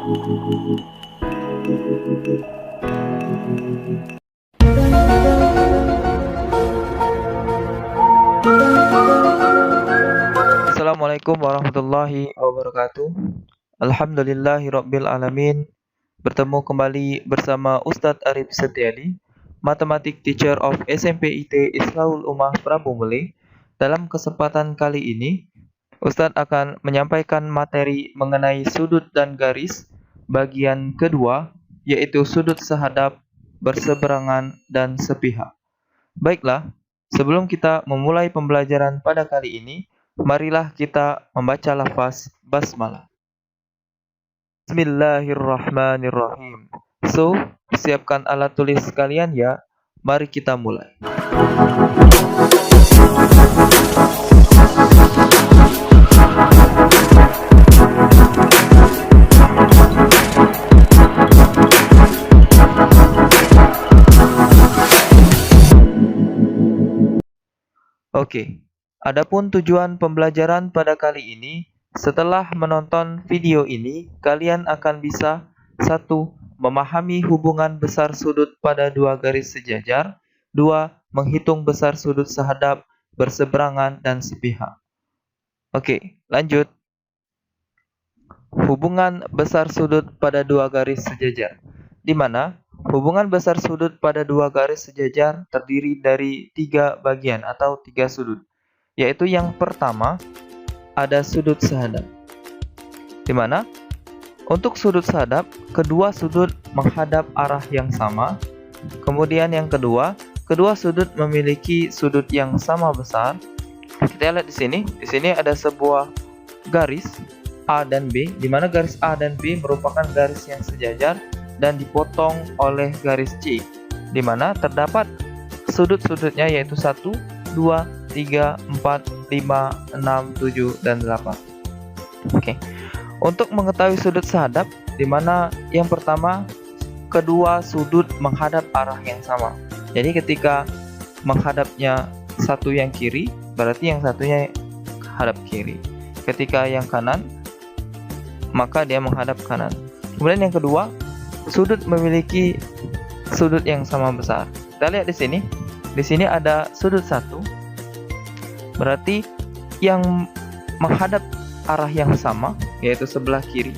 Assalamualaikum warahmatullahi wabarakatuh. Alhamdulillahirabbil alamin. Bertemu kembali bersama Ustadz Arif Setiadi, Matematik Teacher of SMP IT Islahul Ummah Prabu Muli. Dalam kesempatan kali ini, Ustadz akan menyampaikan materi mengenai sudut dan garis bagian kedua, yaitu sudut sehadap, berseberangan, dan sepihak. Baiklah, sebelum kita memulai pembelajaran pada kali ini, marilah kita membaca lafaz basmalah. Bismillahirrahmanirrahim. So, siapkan alat tulis kalian ya. Mari kita mulai. Oke. Adapun tujuan pembelajaran pada kali ini, setelah menonton video ini, kalian akan bisa 1. Memahami hubungan besar sudut pada dua garis sejajar. 2. Menghitung besar sudut sehadap, berseberangan, dan sepihak. Oke, lanjut. Hubungan besar sudut pada dua garis sejajar, di mana hubungan besar sudut pada dua garis sejajar terdiri dari 3 bagian atau 3 sudut. Yaitu yang pertama, ada sudut sehadap. Di mana untuk sudut sehadap, kedua sudut menghadap arah yang sama. Kemudian yang kedua sudut memiliki sudut yang sama besar. Kita lihat di sini. Di sini ada sebuah garis A dan B, di mana garis A dan B merupakan garis yang sejajar dan dipotong oleh garis C, di mana terdapat sudut-sudutnya yaitu 1, 2, 3, 4, 5, 6, 7, dan 8. Oke. Untuk mengetahui sudut sehadap, di mana yang pertama, kedua sudut menghadap arah yang sama. Jadi ketika menghadapnya satu yang kiri, berarti yang satunya hadap kiri. Ketika yang kanan, maka dia menghadap kanan. Kemudian yang kedua, sudut memiliki sudut yang sama besar. Kita lihat di sini. Di sini ada sudut 1. Berarti yang menghadap arah yang sama, yaitu sebelah kiri,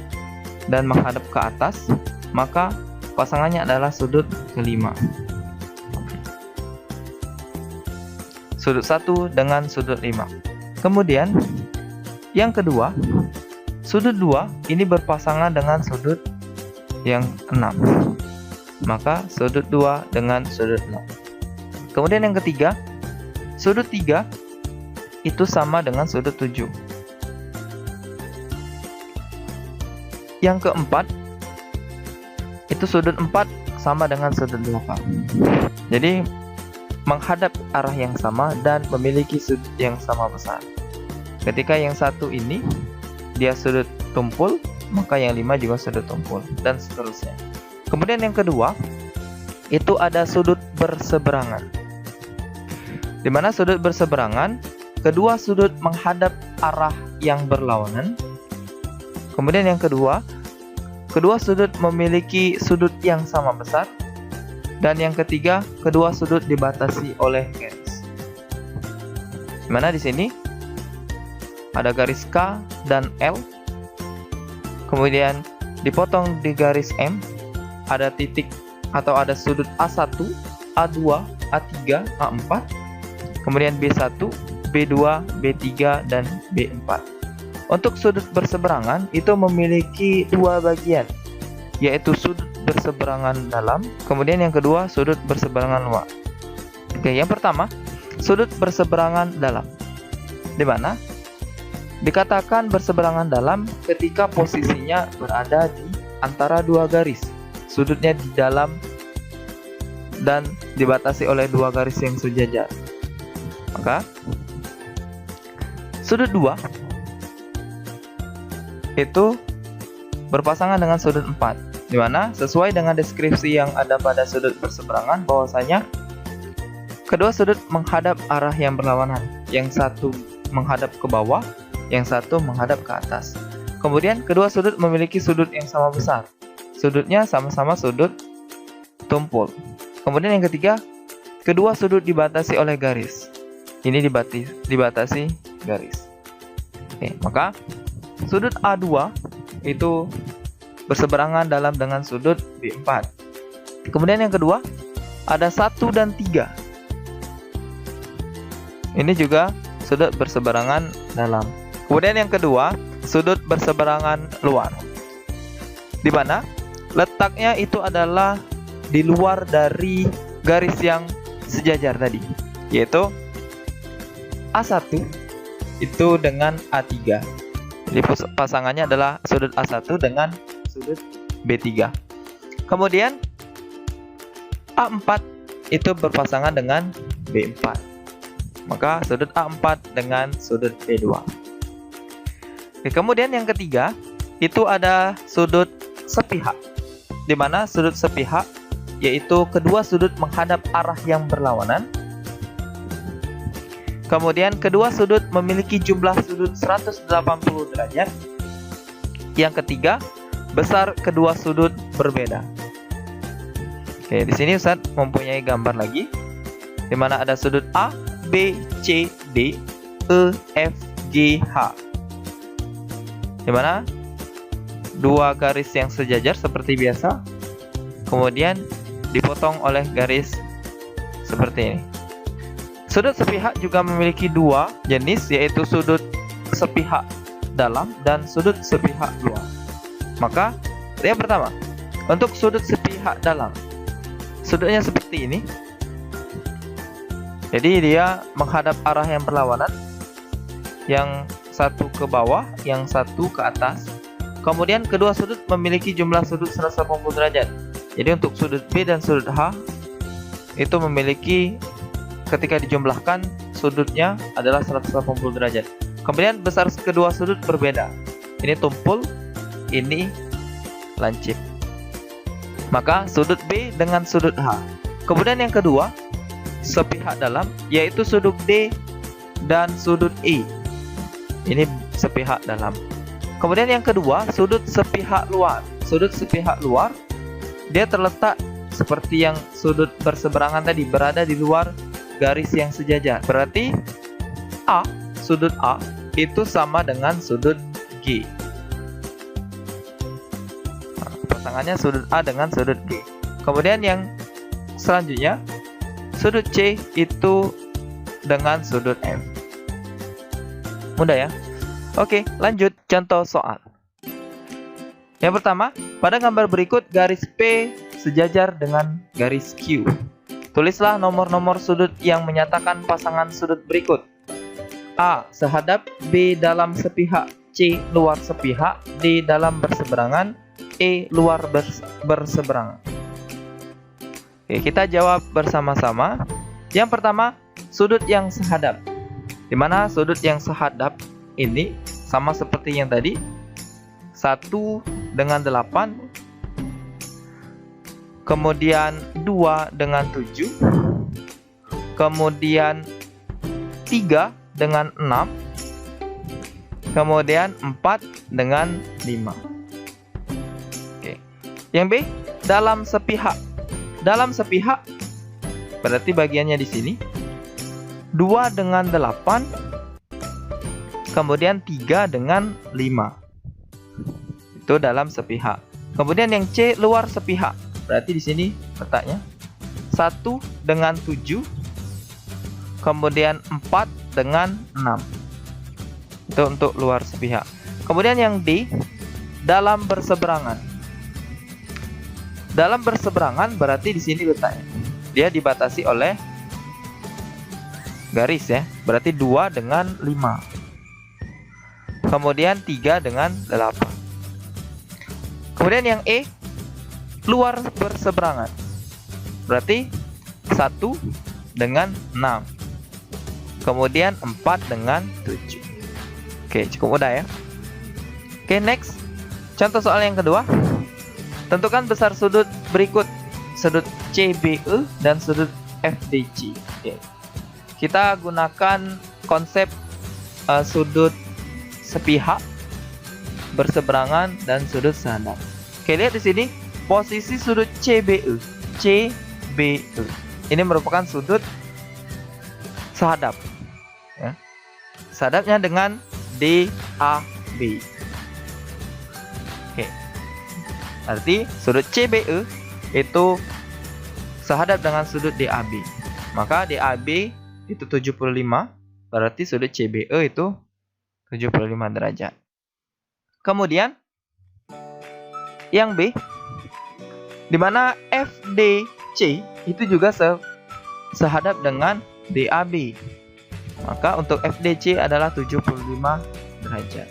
dan menghadap ke atas, maka pasangannya adalah sudut kelima. Sudut 1 dengan sudut 5. Kemudian, yang kedua, sudut 2 ini berpasangan dengan sudut yang 6. Maka sudut 2 dengan sudut 6. Kemudian yang ketiga, sudut 3 itu sama dengan sudut 7. Yang keempat, itu sudut 4 sama dengan sudut 8. Jadi menghadap arah yang sama dan memiliki sudut yang sama besar. Ketika yang satu ini dia sudut tumpul, maka yang 5 juga sudut tumpul, dan seterusnya. Kemudian yang kedua, itu ada sudut berseberangan. Di mana sudut berseberangan, kedua sudut menghadap arah yang berlawanan. Kemudian yang kedua sudut memiliki sudut yang sama besar. Dan yang ketiga, kedua sudut dibatasi oleh garis. Di mana di sini ada garis K dan L. Kemudian dipotong di garis M. Ada titik atau ada sudut A1, A2, A3, A4. Kemudian B1, B2, B3, dan B4. Untuk sudut berseberangan itu memiliki 2 bagian, yaitu sudut berseberangan dalam, kemudian yang kedua sudut berseberangan luar. Oke, yang pertama, sudut berseberangan dalam. Di mana dikatakan berseberangan dalam ketika posisinya berada di antara 2 garis. Sudutnya di dalam dan dibatasi oleh 2 garis yang sejajar. Maka sudut 2 itu berpasangan dengan sudut 4, di mana sesuai dengan deskripsi yang ada pada sudut berseberangan bahwasanya kedua sudut menghadap arah yang berlawanan. Yang satu menghadap ke bawah, yang satu menghadap ke atas. Kemudian kedua sudut memiliki sudut yang sama besar. Sudutnya sama-sama sudut tumpul. Kemudian yang ketiga, kedua sudut dibatasi oleh garis. Ini dibatasi garis. Oke, maka sudut A2 itu berseberangan dalam dengan sudut B4. Kemudian yang kedua, ada 1 dan 3. Ini juga sudut berseberangan dalam. Kemudian yang kedua, sudut berseberangan luar. Di mana letaknya itu adalah di luar dari garis yang sejajar tadi, yaitu A1 itu dengan A3. Jadi pasangannya adalah sudut A1 dengan sudut B3. Kemudian A4 itu berpasangan dengan B4. Maka sudut A4 dengan sudut B2. Oke, kemudian yang ketiga itu ada sudut sepihak. Di mana sudut sepihak yaitu kedua sudut menghadap arah yang berlawanan. Kemudian kedua sudut memiliki jumlah sudut 180 derajat. Yang ketiga, besar kedua sudut berbeda. Oke, di sini Ustaz mempunyai gambar lagi, di mana ada sudut A, B, C, D, E, F, G, H. Di mana dua garis yang sejajar seperti biasa, kemudian dipotong oleh garis seperti ini. Sudut sepihak juga memiliki dua jenis, yaitu sudut sepihak dalam dan sudut sepihak luar. Maka yang pertama, untuk sudut sepihak dalam, sudutnya seperti ini. Jadi dia menghadap arah yang berlawanan, yang satu ke bawah, yang satu ke atas. Kemudian kedua sudut memiliki jumlah sudut 180 derajat. Jadi untuk sudut B dan sudut H itu memiliki, ketika dijumlahkan sudutnya adalah 180 derajat. Kemudian besar kedua sudut berbeda. Ini tumpul, ini lancip. Maka sudut B dengan sudut H. Kemudian yang kedua, sepihak dalam, yaitu sudut D dan sudut E. Ini sepihak dalam. Kemudian yang kedua, sudut sepihak luar. Sudut sepihak luar, dia terletak seperti yang sudut berseberangan tadi, berada di luar garis yang sejajar. Berarti A, sudut A itu sama dengan sudut G. Nah, pasangannya sudut A dengan sudut G. Kemudian yang selanjutnya, sudut C itu dengan sudut F. Mudah ya? Oke, lanjut contoh soal. Yang pertama, pada gambar berikut garis P sejajar dengan garis Q. Tulislah nomor-nomor sudut yang menyatakan pasangan sudut berikut. A. Sehadap, B. Dalam sepihak, C. Luar sepihak, D. Dalam berseberangan, E. Luar berseberangan. Oke, kita jawab bersama-sama. Yang pertama, sudut yang sehadap. Di mana sudut yang sehadap ini sama seperti yang tadi, 1 dengan 8, kemudian 2 dengan 7, kemudian 3 dengan 6, kemudian 4 dengan 5. Oke. Yang B, dalam sepihak. Dalam sepihak berarti bagiannya di sini 2 dengan 8, kemudian 3 dengan 5. Itu dalam sepihak. Kemudian yang C, luar sepihak. Berarti di sini letaknya 1 dengan 7, kemudian 4 dengan 6. Itu untuk luar sepihak. Kemudian yang D, dalam berseberangan. Dalam berseberangan berarti di sini letaknya. Dia dibatasi oleh garis ya. Berarti 2 dengan 5. Kemudian 3 dengan 8. Kemudian yang E, luar berseberangan. Berarti 1 dengan 6. Kemudian 4 dengan 7. Oke, cukup mudah ya. Oke, next. Contoh soal yang kedua. Tentukan besar sudut berikut. Sudut CBE dan sudut FDC. Oke. Kita gunakan konsep sudut sepihak. berseberangan dan sudut sehadap. Oke, lihat di sini posisi sudut CBE. CBE ini merupakan sudut sehadap. Ya. Sehadapnya dengan DAB. Oke. Arti sudut CBE itu sehadap dengan sudut DAB. Maka DAB itu 75, berarti sudut CBE itu 75 derajat. Kemudian yang B, di mana FDC itu juga sehadap dengan DAB. Maka untuk FDC adalah 75 derajat.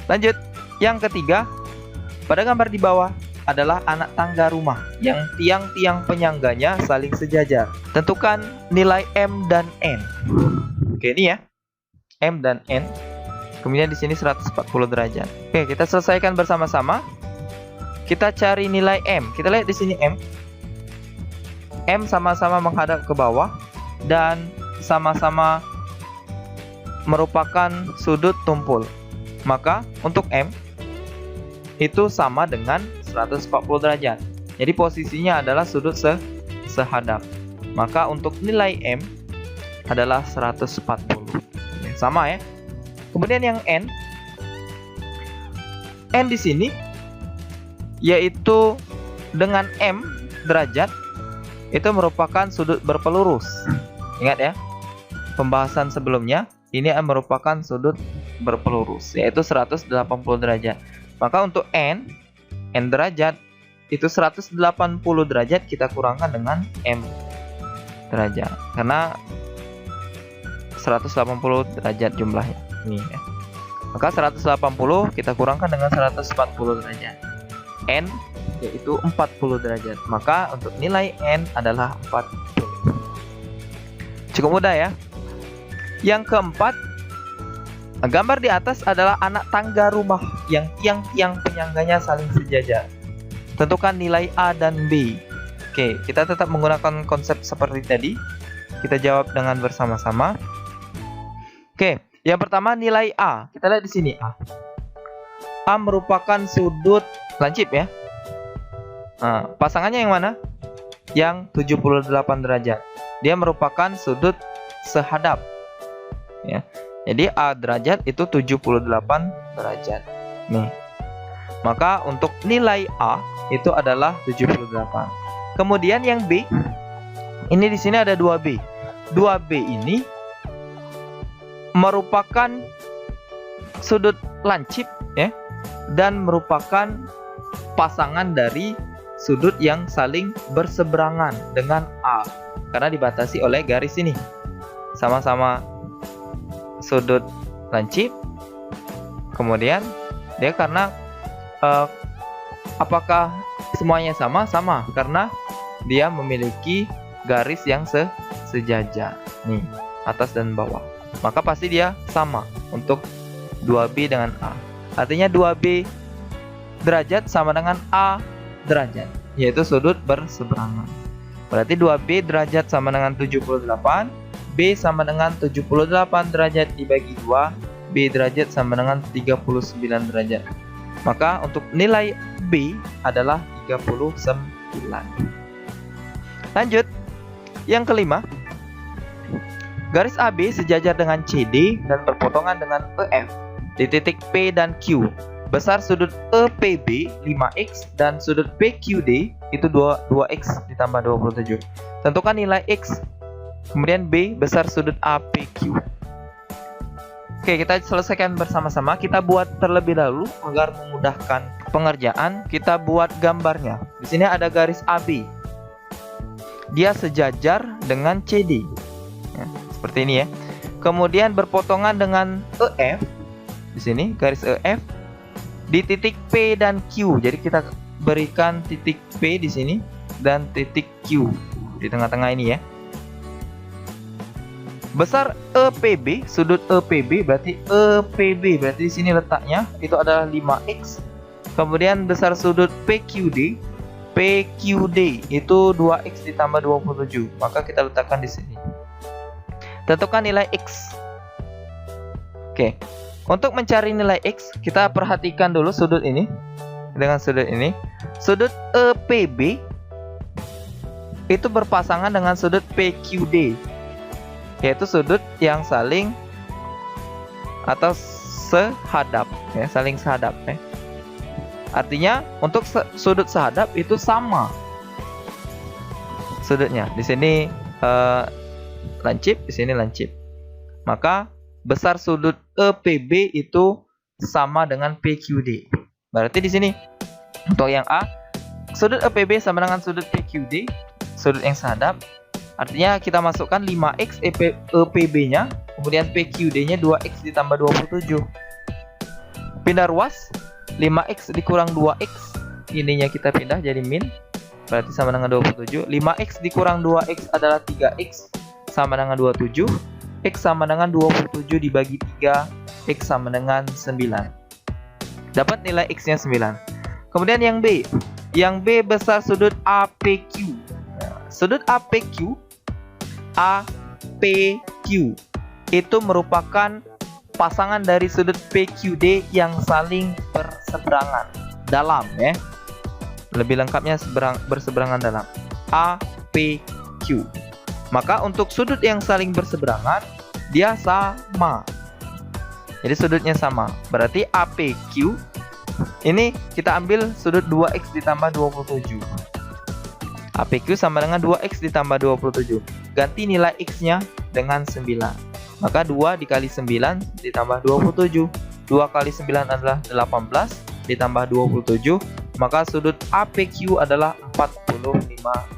Lanjut, yang ketiga, pada gambar di bawah adalah anak tangga rumah yang tiang-tiang penyangganya saling sejajar. Tentukan nilai M dan N. Oke, ini ya, M dan N. Kemudian di sini 140 derajat. Oke, kita selesaikan bersama-sama. Kita cari nilai M. Kita lihat di sini M. M sama-sama menghadap ke bawah dan sama-sama merupakan sudut tumpul. Maka untuk M itu sama dengan 140 derajat. Jadi posisinya adalah sudut sehadap. Maka untuk nilai M adalah 140. Sama ya. Kemudian yang N di sini yaitu dengan M derajat itu merupakan sudut berpelurus. Ingat ya, pembahasan sebelumnya ini merupakan sudut berpelurus yaitu 180 derajat. Maka untuk N derajat itu 180 derajat kita kurangkan dengan M derajat karena 180 derajat jumlahnya. Ini ya. Maka 180 kita kurangkan dengan 140 derajat. N yaitu 40 derajat. Maka untuk nilai N adalah 40. Cukup mudah ya. Yang keempat, gambar di atas adalah anak tangga rumah yang tiang-tiang penyangganya saling sejajar. Tentukan nilai A dan B. Oke, kita tetap menggunakan konsep seperti tadi. Kita jawab dengan bersama-sama. Oke, yang pertama nilai A. Kita lihat di sini A. A merupakan sudut lancip ya. Nah, pasangannya yang mana? Yang 78 derajat. Dia merupakan sudut sehadap. Ya. Jadi A derajat itu 78 derajat. Nih. Maka untuk nilai A itu adalah 78. Kemudian yang B. Ini di sini ada 2B. 2B ini merupakan sudut lancip ya dan merupakan pasangan dari sudut yang saling berseberangan dengan A karena dibatasi oleh garis ini. Sama-sama sudut lancip. Kemudian dia karena apakah semuanya sama? Sama karena dia memiliki garis yang sejajar nih, atas dan bawah. Maka pasti dia sama untuk 2B dengan A. Artinya 2B derajat sama dengan A derajat, yaitu sudut berseberangan. Berarti 2B derajat sama dengan 78, B sama dengan 78 derajat dibagi 2, B derajat sama dengan 39 derajat. Maka untuk nilai B adalah 39. Lanjut, yang kelima. Garis AB sejajar dengan CD dan berpotongan dengan EF di titik P dan Q. Besar sudut EPB 5x dan sudut PQD itu 2x ditambah 27. Tentukan nilai X. Kemudian B, besar sudut APQ. Oke, kita selesaikan bersama-sama. Kita buat terlebih dahulu agar memudahkan pengerjaan. Kita buat gambarnya. Di sini ada garis AB. Dia sejajar dengan CD. Ya, seperti ini ya. Kemudian berpotongan dengan EF. Di sini garis EF di titik P dan Q. Jadi kita berikan titik P di sini dan titik Q di tengah-tengah ini ya. Besar EPB, sudut EPB berarti di sini letaknya itu adalah 5x. Kemudian besar sudut PQD itu 2x ditambah 27. Maka kita letakkan di sini. Tentukan nilai X. Oke. Untuk mencari nilai X, kita perhatikan dulu sudut ini. Dengan sudut ini, sudut EPB itu berpasangan dengan sudut PQD, yaitu sudut yang saling atau sehadap, ya, saling sehadap, ya. Artinya untuk sudut sehadap itu sama sudutnya. Di sini lancip, di sini lancip. Maka besar sudut EPB itu sama dengan PQD. Berarti di sini untuk yang A, sudut EPB sama dengan sudut PQD, sudut yang sehadap. Artinya kita masukkan 5x EPB-nya, kemudian PQD-nya 2x ditambah 27. Pindah ruas, 5x dikurang 2x, ininya kita pindah jadi min, berarti sama dengan 27. 5x dikurang 2x adalah 3x, sama dengan 27. X sama dengan 27 dibagi 3, X sama dengan 9. Dapat nilai X-nya 9. Kemudian yang B. Yang B besar sudut APQ. Sudut APQ itu merupakan pasangan dari sudut PQD yang saling berseberangan dalam, ya. Lebih lengkapnya berseberangan dalam. APQ. Maka untuk sudut yang saling berseberangan dia sama. Jadi sudutnya sama. Berarti APQ ini kita ambil sudut 2x ditambah 27. APQ sama dengan 2x ditambah 27. Ganti nilai x-nya dengan 9. Maka 2 dikali 9 ditambah 27. 2 kali 9 adalah 18 ditambah 27. Maka sudut APQ adalah 45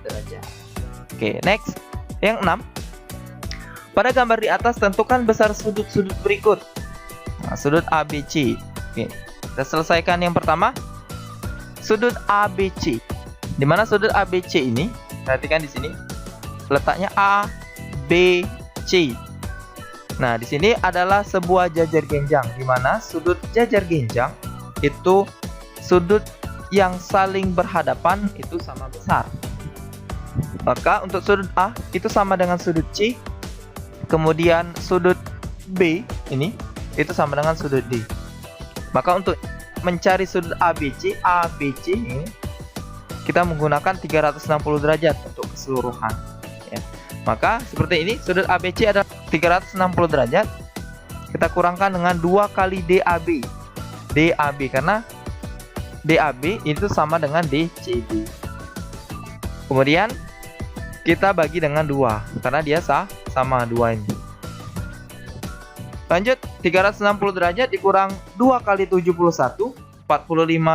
derajat. Oke, next. Yang 6. Pada gambar di atas tentukan besar sudut-sudut berikut. Nah, sudut ABC. Oke, kita selesaikan yang pertama. Sudut ABC. Di mana sudut ABC ini? Perhatikan di sini. Letaknya ABC. Nah, di sini adalah sebuah jajar genjang, di mana sudut jajar genjang itu sudut yang saling berhadapan itu sama besar. Maka untuk sudut A itu sama dengan sudut C. Kemudian sudut B ini itu sama dengan sudut D. Maka untuk mencari sudut ABC ini kita menggunakan 360 derajat untuk keseluruhan, ya. Maka seperti ini, sudut ABC adalah 360 derajat. Kita kurangkan dengan 2 kali DAB. DAB karena DAB itu sama dengan DCB. Kemudian kita bagi dengan 2 karena dia sama 2 ini. Lanjut, 360 derajat dikurang 2 kali 71, 45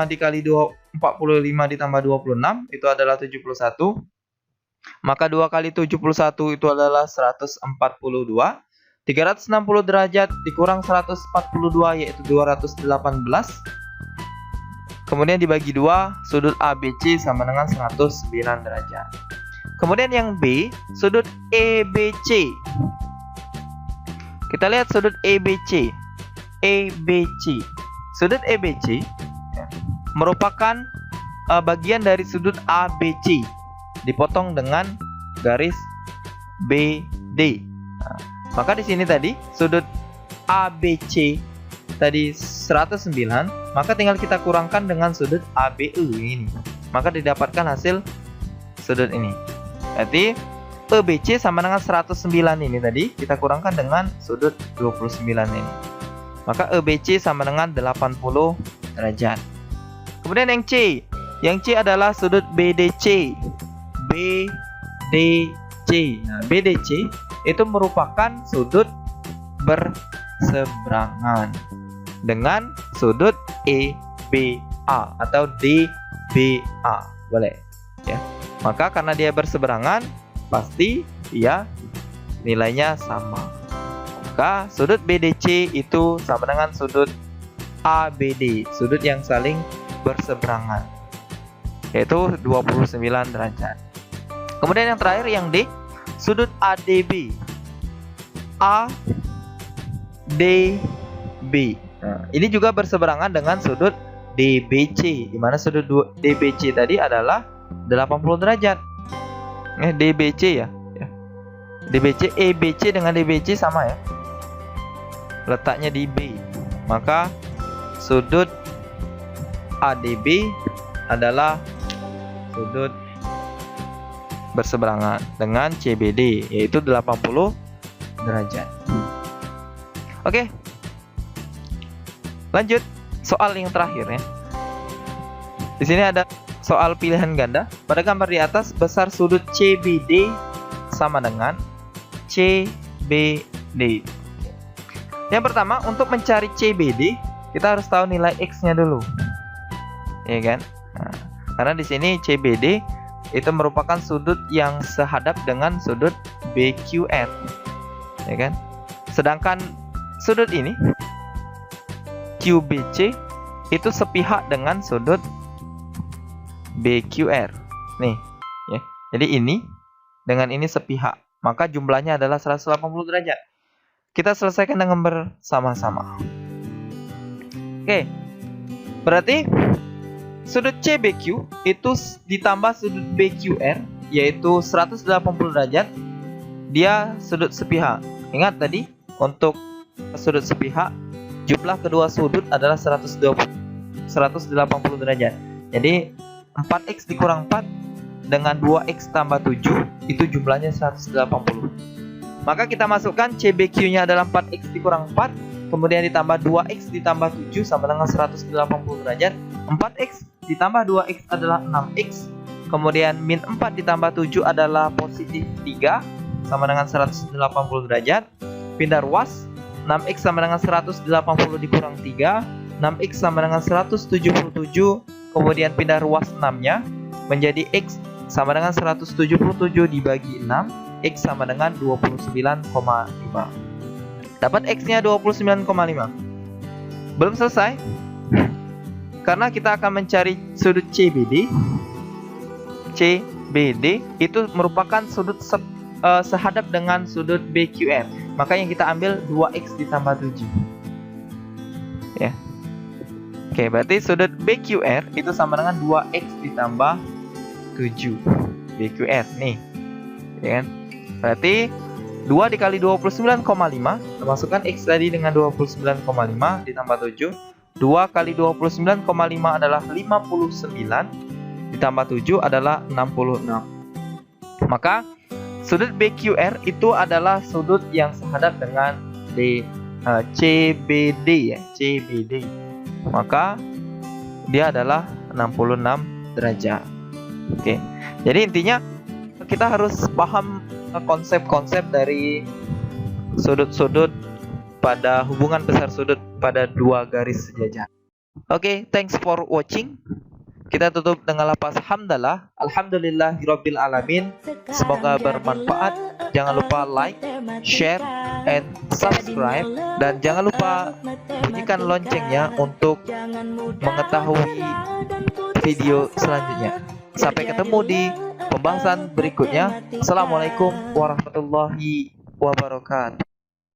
dikali 2, 45 ditambah 26 itu adalah 71. Maka 2 kali 71 itu adalah 142. 360 derajat dikurang 142 yaitu 218. Kemudian dibagi 2, sudut ABC sama dengan 109 derajat. Kemudian yang B, sudut EBC. Kita lihat sudut EBC. EBC. Sudut EBC merupakan bagian dari sudut ABC dipotong dengan garis BD. Nah, maka di sini tadi sudut ABC tadi 109, maka tinggal kita kurangkan dengan sudut ABE ini. Maka didapatkan hasil sudut ini. Berarti EBC sama dengan 109 ini tadi kita kurangkan dengan sudut 29 ini. Maka EBC sama dengan 80 derajat. Kemudian yang C. Yang C adalah sudut BDC. BDC. Nah, BDC itu merupakan sudut berseberangan dengan sudut EBA atau DBA. Boleh, ya. Maka karena dia berseberangan, pasti dia nilainya sama. Maka sudut BDC itu sama dengan sudut ABD, sudut yang saling berseberangan, yaitu 29 derajat. Kemudian yang terakhir yang D, sudut ADB. ADB. Nah, ini juga berseberangan dengan sudut DBC, di mana sudut DBC tadi adalah 80 derajat. DBC ya. DBC, EBC dengan DBC sama ya. Letaknya di B. maka sudut ADB adalah sudut berseberangan dengan CBD, yaitu 80 derajat. Oke, lanjut soal yang terakhir ya. Di sini ada soal pilihan ganda. Pada gambar di atas, besar sudut CBD sama dengan CBD. Yang pertama, untuk mencari CBD, kita harus tahu nilai X-nya dulu, ya kan? Nah, karena di sini CBD itu merupakan sudut yang sehadap dengan sudut BQR, ya kan? Sedangkan sudut ini QBC itu sepihak dengan sudut BQR. Nih, ya. Jadi ini dengan ini sepihak, maka jumlahnya adalah 180 derajat. Kita selesaikan dengan bersama-sama. Oke. Berarti sudut CBQ itu ditambah sudut BQR, yaitu 180 derajat, dia sudut sepihak. Ingat tadi, untuk sudut sepihak, jumlah kedua sudut adalah 180 derajat. Jadi 4x dikurang 4 dengan 2x tambah 7, itu jumlahnya 180. Maka kita masukkan CBQ-nya adalah 4x dikurang 4, kemudian ditambah 2x ditambah 7 sama dengan 180 derajat. 4x ditambah 2x adalah 6x, kemudian min 4 ditambah 7 adalah positif 3 sama dengan 180 derajat. Pindah ruas, 6x sama dengan 180 dikurang 3, 6x sama dengan 177, kemudian pindah ruas 6-nya menjadi x sama dengan 177 dibagi 6, x sama dengan 29,5. Dapat x-nya 29,5. Belum selesai, karena kita akan mencari sudut CBD. CBD itu merupakan sudut sehadap dengan sudut BQR. Maka yang kita ambil 2x ditambah 7. Ya. Oke, berarti sudut BQR itu sama dengan 2x ditambah 7. BQR nih. Ya kan? Berarti 2 dikali 29,5, masukkan x tadi dengan 29,5 ditambah 7. 2 kali 29,5 adalah 59, ditambah 7 adalah 66. Maka sudut BQR itu adalah sudut yang sehadap dengan CBD ya, CBD. Maka dia adalah 66 derajat. Oke. Jadi intinya kita harus paham konsep-konsep dari sudut-sudut pada hubungan besar sudut pada dua garis sejajar. Oke, thanks for watching. Kita tutup dengan lafaz hamdalah. Alhamdulillahirabbil alamin. Semoga bermanfaat. Jangan lupa like, share, and subscribe, dan jangan lupa bunyikan loncengnya untuk mengetahui video selanjutnya. Sampai ketemu di pembahasan berikutnya. Assalamualaikum warahmatullahi wabarakatuh.